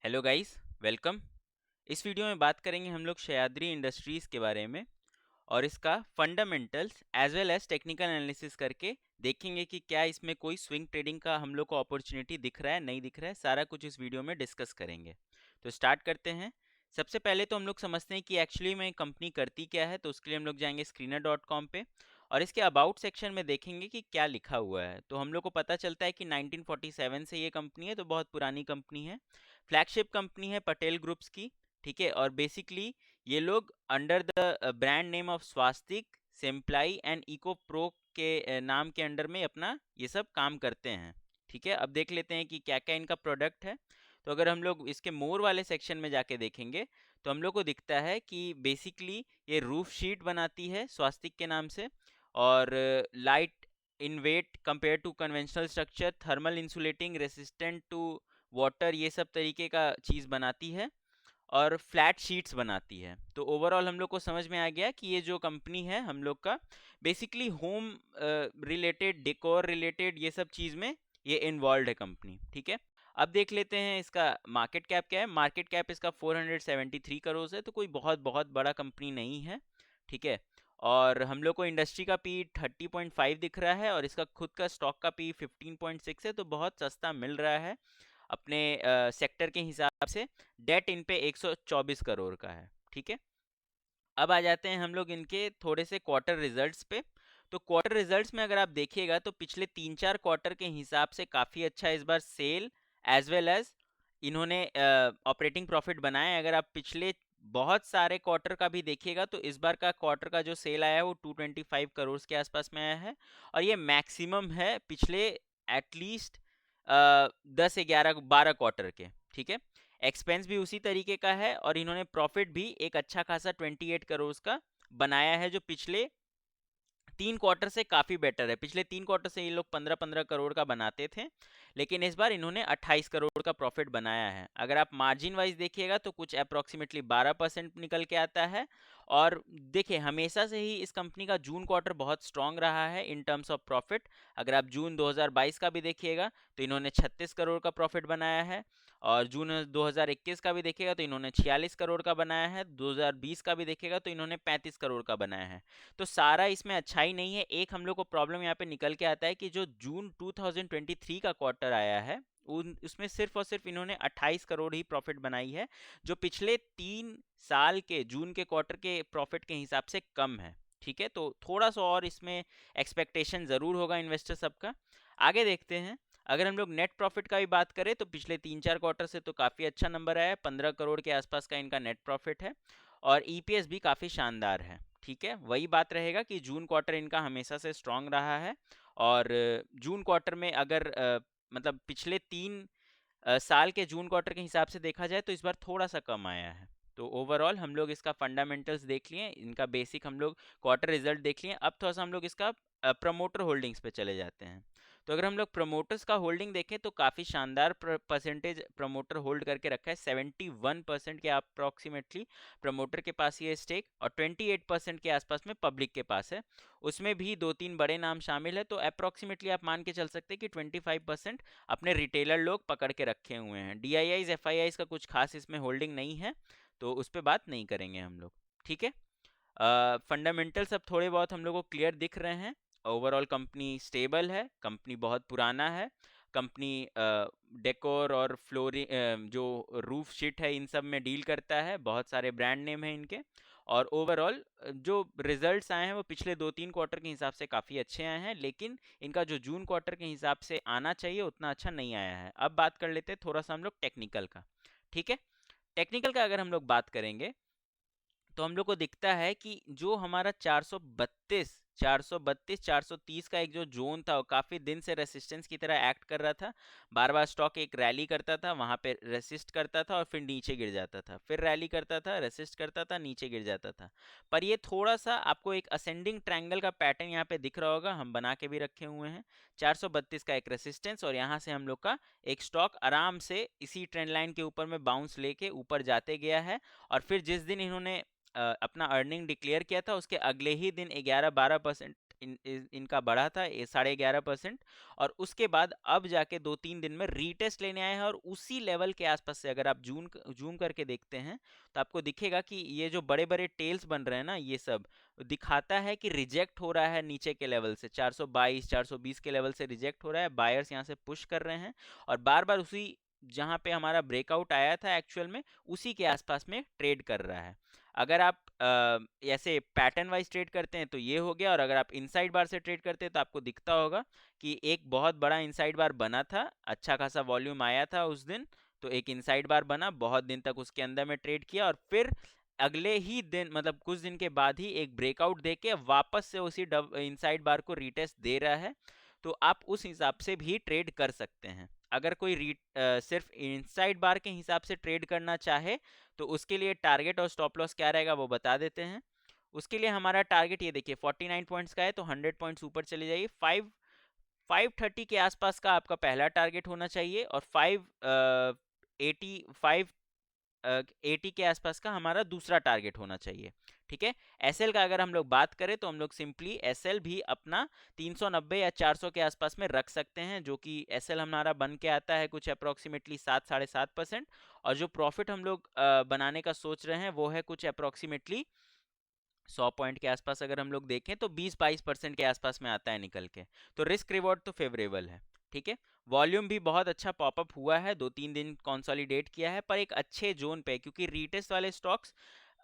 Hello guys, welcome. इस video में बात करेंगे हम लोग सह्याद्री इंडस्ट्रीज़ के बारे में और इसका fundamentals as well as technical analysis करके देखेंगे कि क्या इसमें कोई स्विंग ट्रेडिंग का हम लोग को अपॉर्चुनिटी दिख रहा है, नहीं दिख रहा है। सारा कुछ इस वीडियो में डिस्कस करेंगे। तो स्टार्ट करते हैं। सबसे पहले तो हम लोग समझते हैं कि एक्चुअली में कंपनी करती क्या है। तो उसके लिए हम लोग जाएंगे screener.com पे और इसके अबाउट सेक्शन में देखेंगे कि क्या लिखा हुआ है। तो हम लोग को पता चलता है कि 1947 से ये कंपनी है, तो बहुत पुरानी कंपनी है। फ्लैगशिप कंपनी है पटेल ग्रुप्स की, ठीक है। और बेसिकली ये लोग under the brand name of Swastik, simply and eco pro के नाम के अंडर में अपना ये सब काम करते हैं, ठीक है। अब देख लेते हैं कि क्या क्या इनका प्रोडक्ट है। तो अगर हम लोग इसके मोर वाले सेक्शन में जाके देखेंगे तो हम लोग को दिखता है कि बेसिकली ये रूफ शीट बनाती है स्वास्तिक के नाम से, और light in weight compare to conventional structure, thermal insulating, resistant to water, ये सब तरीके का चीज़ बनाती है और फ्लैट शीट्स बनाती है। तो ओवरऑल हम लोग को समझ में आ गया कि ये जो कंपनी है हम लोग का basically home related, decor related, ये सब चीज़ में ये इन्वॉल्व है कंपनी, ठीक है। अब देख लेते हैं इसका मार्केट कैप क्या है। मार्केट कैप इसका 473 करोड़ है, तो कोई बहुत बहुत बड़ा कंपनी नहीं है, ठीक है। और हम लोग को इंडस्ट्री का पी 30.5 दिख रहा है और इसका खुद का स्टॉक का पी 15.6 है, तो बहुत सस्ता मिल रहा है अपने सेक्टर के हिसाब से। डेट इन पे 124 करोड़ का है, ठीक है। अब आ जाते हैं हम लोग इनके थोड़े से क्वार्टर रिजल्ट्स पे। तो क्वार्टर रिजल्ट्स में अगर आप देखिएगा तो पिछले 3-4 क्वार्टर के हिसाब से काफ़ी अच्छा इस बार सेल एज वेल एज इन्होंने ऑपरेटिंग प्रॉफिट बनाया है। अगर आप पिछले बहुत सारे क्वार्टर का भी देखिएगा तो इस बार का क्वार्टर का जो सेल आया है वो 225 करोड़ के आसपास में आया है, और ये मैक्सिमम है पिछले एटलीस्ट 10-11-12 क्वार्टर के, ठीक है। एक्सपेंस भी उसी तरीके का है और इन्होंने प्रॉफिट भी एक अच्छा खासा 28 करोड़ का बनाया है, जो पिछले 3 क्वार्टर से काफ़ी बेटर है। पिछले 3 क्वार्टर से ये लोग 15-15 करोड़ का बनाते थे, लेकिन इस बार इन्होंने 28 करोड़ का प्रॉफिट बनाया है। अगर आप मार्जिन वाइज देखिएगा तो कुछ अप्रोक्सीमेटली 12% निकल के आता है। और देखिए, हमेशा से ही इस कंपनी का जून क्वार्टर बहुत स्ट्रांग रहा है इन टर्म्स ऑफ प्रॉफिट। अगर आप जून 2022 का भी देखिएगा तो इन्होंने 36 करोड़ का प्रॉफिट बनाया है, और जून 2021 का भी देखिएगा तो इन्होंने 46 करोड़ का बनाया है, 2020 का भी देखिएगा तो इन्होंने 35 करोड़ का बनाया है। तो सारा इसमें अच्छाई नहीं है। एक हम लोग को प्रॉब्लम यहाँ पे निकल के आता है कि जो जून 2023 का क्वार्टर आया है उसमें सिर्फ और सिर्फ इन्होंने 28 करोड़ ही प्रॉफिट बनाई है, जो पिछले 3 साल के जून के क्वार्टर के प्रॉफिट के हिसाब से कम है, ठीक है। तो थोड़ा सा और इसमें एक्सपेक्टेशन ज़रूर होगा इन्वेस्टर सबका। आगे देखते हैं। अगर हम लोग नेट प्रॉफिट का भी बात करें तो पिछले 3-4 क्वार्टर से तो काफ़ी अच्छा नंबर आया है, 15 करोड़ के आसपास का इनका नेट प्रॉफिट है, और ईपीएस भी काफ़ी शानदार है, ठीक है। वही बात रहेगा कि जून क्वार्टर इनका हमेशा से स्ट्रांग रहा है, और जून क्वार्टर में अगर मतलब पिछले 3 साल के जून क्वार्टर के हिसाब से देखा जाए तो इस बार थोड़ा सा कम आया है। तो ओवरऑल हम लोग इसका फंडामेंटल्स देख लिए, इनका बेसिक हम लोग क्वार्टर रिजल्ट देख लिए। अब थोड़ा सा हम लोग इसका प्रमोटर होल्डिंग्स पे चले जाते हैं। तो अगर हम लोग प्रमोटर्स का होल्डिंग देखें तो काफ़ी शानदार परसेंटेज प्रमोटर होल्ड करके रखा है। 71% के अप्रॉक्सीमेटली प्रमोटर के पास ये स्टेक, और 28% के आसपास में पब्लिक के पास है। उसमें भी 2-3 बड़े नाम शामिल है, तो अप्रॉक्सीमेटली आप मान के चल सकते हैं कि 25% अपने रिटेलर लोग पकड़ के रखे हुए हैं। डीआईआईज एफआईआईज का कुछ खास इसमें होल्डिंग नहीं है, तो उस पर बात नहीं करेंगे हम लोग, ठीक है। फंडामेंटल्स अब थोड़े बहुत हम लोग को क्लियर दिख रहे हैं। ओवरऑल कंपनी स्टेबल है, कंपनी बहुत पुराना है, कंपनी डेकोर और फ्लोरिंग जो रूफ शीट है इन सब में डील करता है, बहुत सारे ब्रांड नेम हैं इनके। और ओवरऑल जो रिजल्ट्स आए हैं वो पिछले 2-3 क्वार्टर के हिसाब से काफ़ी अच्छे आए हैं, लेकिन इनका जो जून क्वार्टर के हिसाब से आना चाहिए उतना अच्छा नहीं आया है। अब बात कर लेते हैं थोड़ा सा हम लोग टेक्निकल का, ठीक है। टेक्निकल का अगर हम लोग बात करेंगे तो हम लोग को दिखता है कि जो हमारा 430 का एक जो जोन था वो काफ़ी दिन से रेसिस्टेंस की तरह एक्ट कर रहा था। बार बार स्टॉक एक रैली करता था, वहाँ पे रेसिस्ट करता था और फिर नीचे गिर जाता था, फिर रैली करता था, रेसिस्ट करता था, नीचे गिर जाता था। पर ये थोड़ा सा आपको एक असेंडिंग ट्रायंगल का पैटर्न यहाँ पे दिख रहा होगा, हम बना के भी रखे हुए हैं। 432 का एक रेसिस्टेंस, और यहाँ से हम लोग का एक स्टॉक आराम से इसी ट्रेंड लाइन के ऊपर में बाउंस लेके ऊपर जाते गया है। और फिर जिस दिन इन्होंने अपना अर्निंग डिक्लेयर किया था उसके अगले ही दिन 11-12% इनका बढ़ा था 11.5%, और उसके बाद अब जाके 2-3 दिन में रीटेस्ट लेने आए हैं, और उसी लेवल के आसपास से अगर आप जूम करके देखते हैं तो आपको दिखेगा कि ये जो बड़े बड़े टेल्स बन रहे हैं ना, ये सब दिखाता है कि रिजेक्ट हो रहा है नीचे के लेवल से, 422 420 के लेवल से रिजेक्ट हो रहा है, बायर्स यहाँ से पुश कर रहे हैं, और बार बार उसी जहां पे हमारा ब्रेकआउट आया था एक्चुअल में उसी के आसपास में ट्रेड कर रहा है। अगर आप ऐसे पैटर्न वाइज ट्रेड करते हैं तो ये हो गया, और अगर आप इनसाइड बार से ट्रेड करते हैं तो आपको दिखता होगा कि एक बहुत बड़ा इनसाइड बार बना था, अच्छा खासा वॉल्यूम आया था उस दिन, तो एक इनसाइड बार बना, बहुत दिन तक उसके अंदर में ट्रेड किया, और फिर अगले ही दिन मतलब कुछ दिन के बाद ही एक ब्रेकआउट देके वापस से उसी इनसाइड बार को रीटेस्ट दे रहा है। तो आप उस हिसाब से भी ट्रेड कर सकते हैं। अगर कोई सिर्फ इनसाइड बार के हिसाब से ट्रेड करना चाहे तो उसके लिए टारगेट और स्टॉप लॉस क्या रहेगा वो बता देते हैं। उसके लिए हमारा टारगेट ये देखिए 49 पॉइंट्स का है, तो 100 पॉइंट्स ऊपर चले जाइए। 530 के आसपास का आपका पहला टारगेट होना चाहिए, और 580 के आसपास का हमारा दूसरा टारगेट होना चाहिए। ठीक है, एसएल का अगर हम लोग बात करें तो हम लोग सिंपली एसएल भी अपना 390 या 400 के आसपास में रख सकते हैं, जो कि एसएल हमारा बन के आता है कुछ अप्रोक्सीमेटली 7-7.5%, और जो प्रॉफिट हम लोग बनाने का सोच रहे हैं वो है कुछ अप्रोक्सीमेटली 100 पॉइंट के आसपास। अगर हम लोग देखें तो 20-22% के आसपास में आता है निकल के, तो रिस्क रिवॉर्ड तो फेवरेबल है। ठीक है, वॉल्यूम भी बहुत अच्छा पॉपअप हुआ है, 2-3 दिन कंसोलिडेट किया है, पर एक अच्छे जोन पे, क्योंकि रीटेस्ट वाले स्टॉक्स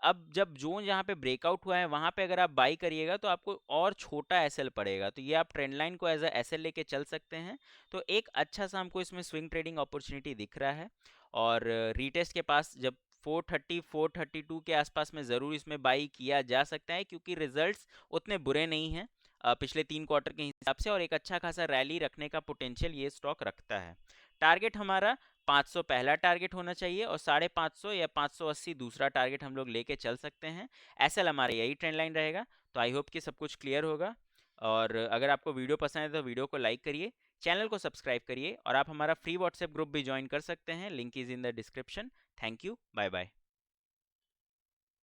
अब जब जोन जहाँ पे ब्रेकआउट हुआ है वहां पे अगर आप बाई करिएगा तो आपको और छोटा एसएल पड़ेगा, तो ये आप ट्रेंड लाइन को एज अ एसएल लेके चल सकते हैं। तो एक अच्छा सा हमको इसमें स्विंग ट्रेडिंग अपॉर्चुनिटी दिख रहा है, और रीटेस्ट के पास जब 430 432 के आसपास में ज़रूर इसमें बाई किया जा सकता है, क्योंकि रिजल्ट्स उतने बुरे नहीं हैं पिछले 3 क्वार्टर के हिसाब से, और एक अच्छा खासा रैली रखने का पोटेंशियल ये स्टॉक रखता है। टारगेट हमारा 500 पहला टारगेट होना चाहिए, और 550 या 580 दूसरा टारगेट हम लोग लेके चल सकते हैं। एसएल हमारा यही ट्रेंड लाइन रहेगा। तो आई होप कि सब कुछ क्लियर होगा, और अगर आपको वीडियो पसंद है तो वीडियो को लाइक करिए, चैनल को सब्सक्राइब करिए, और आप हमारा फ्री व्हाट्सएप ग्रुप भी ज्वाइन कर सकते हैं, link is in the description. Thank you, bye bye.